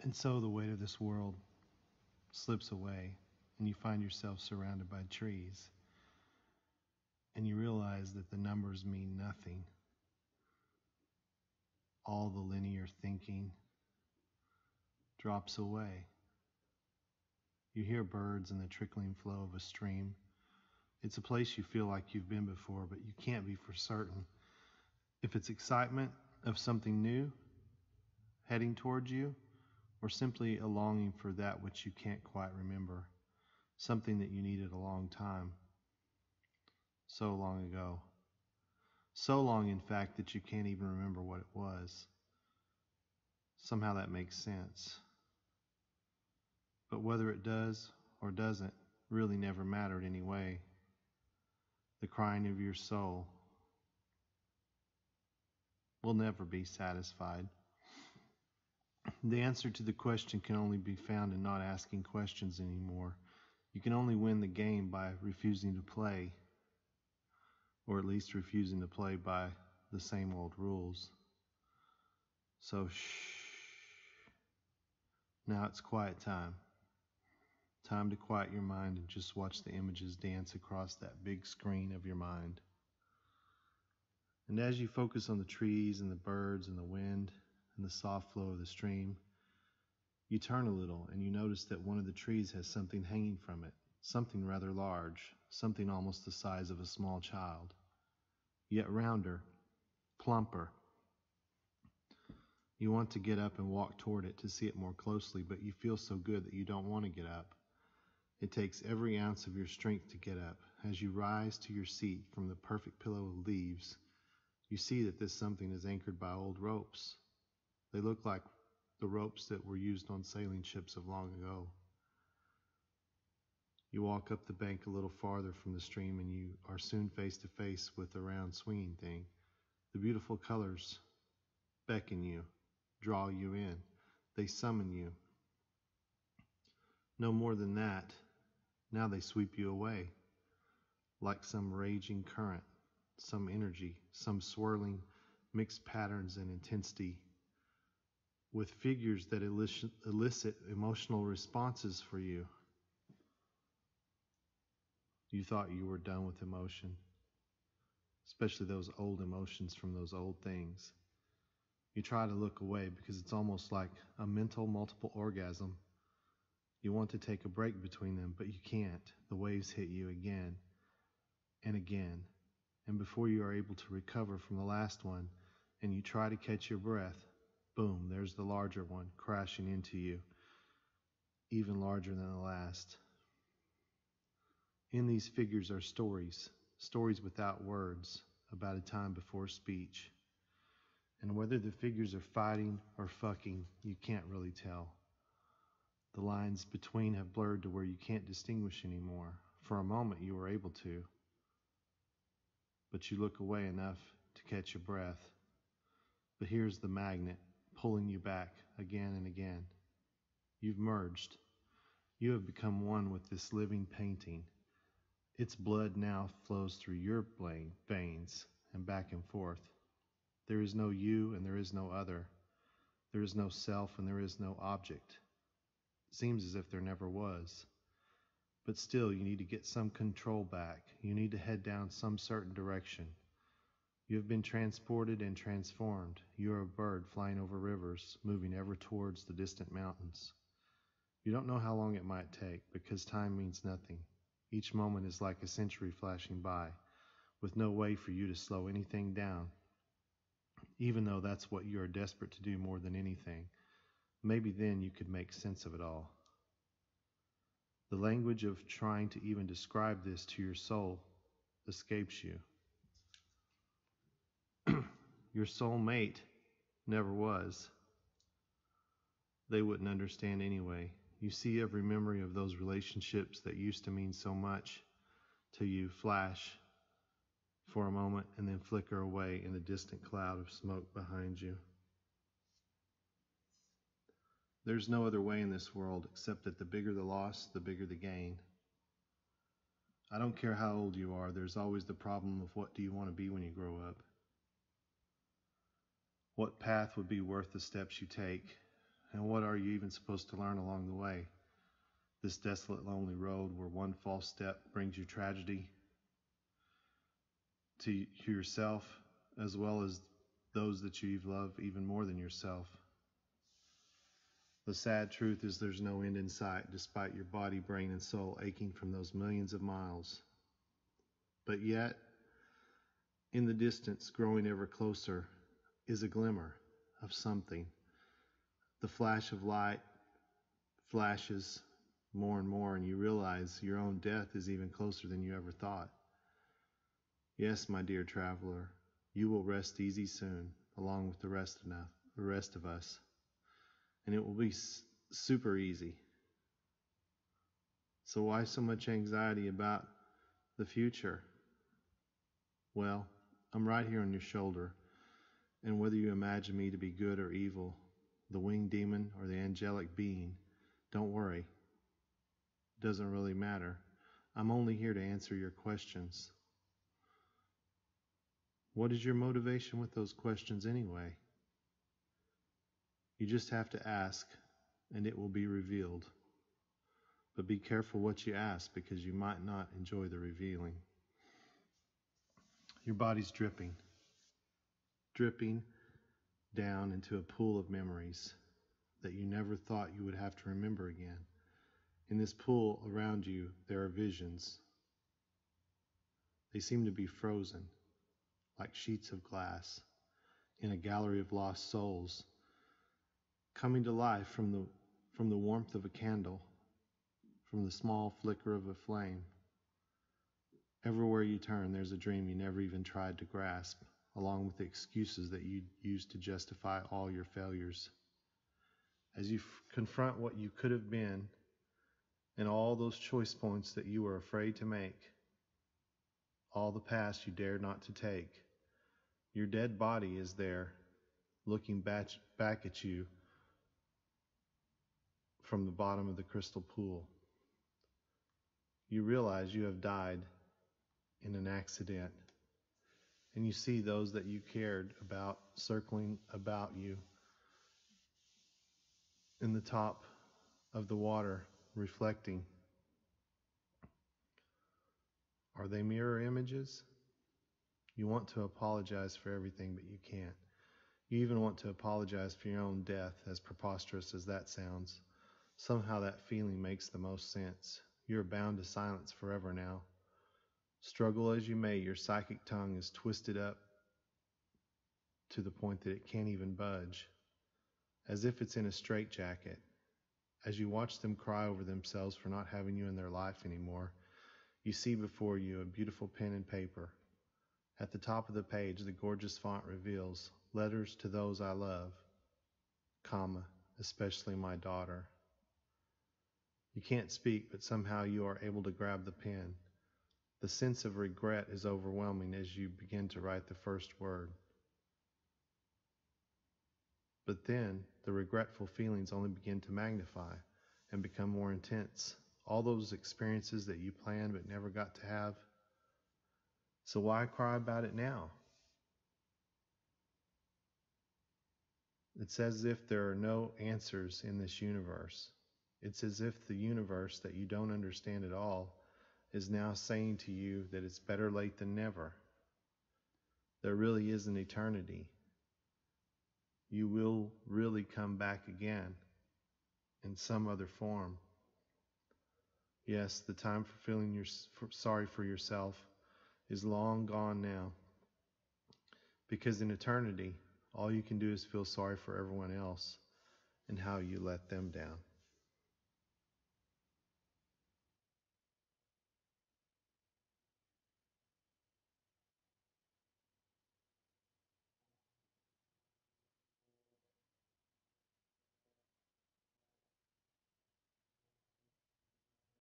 And so the weight of this world slips away, and you find yourself surrounded by trees, and you realize that the numbers mean nothing. All the linear thinking drops away. You hear birds and the trickling flow of a stream. It's a place you feel like you've been before, but you can't be for certain. If it's excitement of something new heading towards you, or simply a longing for that which you can't quite remember, something that you needed a long time, so long ago. So long, in fact, that you can't even remember what it was. Somehow that makes sense. But whether it does or doesn't really never mattered anyway. The crying of your soul will never be satisfied. The answer to the question can only be found in not asking questions anymore. You can only win the game by refusing to play, or at least refusing to play by the same old rules. So shh. Now it's quiet time. Time to quiet your mind and just watch the images dance across that big screen of your mind. And as you focus on the trees and the birds and the wind and the soft flow of the stream, you turn a little and you notice that one of the trees has something hanging from it, something rather large, something almost the size of a small child, yet rounder, plumper. You want to get up and walk toward it to see it more closely, but you feel so good that you don't want to get up. It takes every ounce of your strength to get up. As you rise to your seat from the perfect pillow of leaves, you see that this something is anchored by old ropes. They look like the ropes that were used on sailing ships of long ago. You walk up the bank a little farther from the stream and you are soon face to face with the round swinging thing. The beautiful colors beckon you, draw you in. They summon you. No more than that, now they sweep you away, like some raging current, some energy, some swirling mixed patterns and intensity, with figures that elicit emotional responses for you. You thought you were done with emotion, especially those old emotions from those old things. You try to look away because it's almost like a mental multiple orgasm. You want to take a break between them, but you can't. The waves hit you again and again. And before you are able to recover from the last one and you try to catch your breath, boom, there's the larger one crashing into you, even larger than the last. In these figures are stories, stories without words, about a time before speech. And whether the figures are fighting or fucking, you can't really tell. The lines between have blurred to where you can't distinguish anymore. For a moment you were able to, but you look away enough to catch your breath. But here's the magnet pulling you back again and again. You've merged. You have become one with this living painting. Its blood now flows through your veins and back and forth. There is no you and there is no other. There is no self and there is no object. It seems as if there never was. But still, you need to get some control back. You need to head down some certain direction. You have been transported and transformed. You are a bird flying over rivers, moving ever towards the distant mountains. You don't know how long it might take, because time means nothing. Each moment is like a century flashing by, with no way for you to slow anything down, even though that's what you are desperate to do more than anything. Maybe then you could make sense of it all. The language of trying to even describe this to your soul escapes you. Your soulmate never was. They wouldn't understand anyway. You see every memory of those relationships that used to mean so much to you flash for a moment and then flicker away in the distant cloud of smoke behind you. There's no other way in this world except that the bigger the loss, the bigger the gain. I don't care how old you are, there's always the problem of what do you want to be when you grow up? What path would be worth the steps you take? And what are you even supposed to learn along the way? This desolate, lonely road where one false step brings you tragedy to yourself as well as those that you love even more than yourself. The sad truth is there's no end in sight, despite your body, brain, and soul aching from those millions of miles. But yet, in the distance, growing ever closer, is a glimmer of something. The flash of light flashes more and more, and you realize your own death is even closer than you ever thought. Yes, my dear traveler, you will rest easy soon, along with the rest of us, and it will be super easy. So why so much anxiety about the future? Well, I'm right here on your shoulder, and whether you imagine me to be good or evil, the winged demon or the angelic being, don't worry. It doesn't really matter. I'm only here to answer your questions. What is your motivation with those questions anyway? You just have to ask, and it will be revealed. But be careful what you ask, because you might not enjoy the revealing. Your body's dripping down into a pool of memories that you never thought you would have to remember again. In this pool around you, there are visions. They seem to be frozen, like sheets of glass, in a gallery of lost souls, coming to life from the warmth of a candle, from the small flicker of a flame. Everywhere you turn, there's a dream you never even tried to grasp, along with the excuses that you used to justify all your failures. As you confront what you could have been and all those choice points that you were afraid to make, all the past you dared not to take, your dead body is there looking back at you from the bottom of the crystal pool. You realize you have died in an accident, and you see those that you cared about circling about you in the top of the water, reflecting. Are they mirror images? You want to apologize for everything, but you can't. You even want to apologize for your own death, as preposterous as that sounds. Somehow that feeling makes the most sense. You are bound to silence forever now. Struggle as you may, your psychic tongue is twisted up to the point that it can't even budge, as if it's in a straitjacket. As you watch them cry over themselves for not having you in their life anymore, you see before you a beautiful pen and paper. At the top of the page, the gorgeous font reveals, "Letters to those I love, comma, especially my daughter." You can't speak, but somehow you are able to grab the pen. The sense of regret is overwhelming as you begin to write the first word. But then the regretful feelings only begin to magnify and become more intense. All those experiences that you planned but never got to have. So why cry about it now? It's as if there are no answers in this universe. It's as if the universe that you don't understand at all is now saying to you that it's better late than never. There really is an eternity. You will really come back again in some other form. Yes, the time for feeling sorry for yourself is long gone now. Because in eternity, all you can do is feel sorry for everyone else and how you let them down.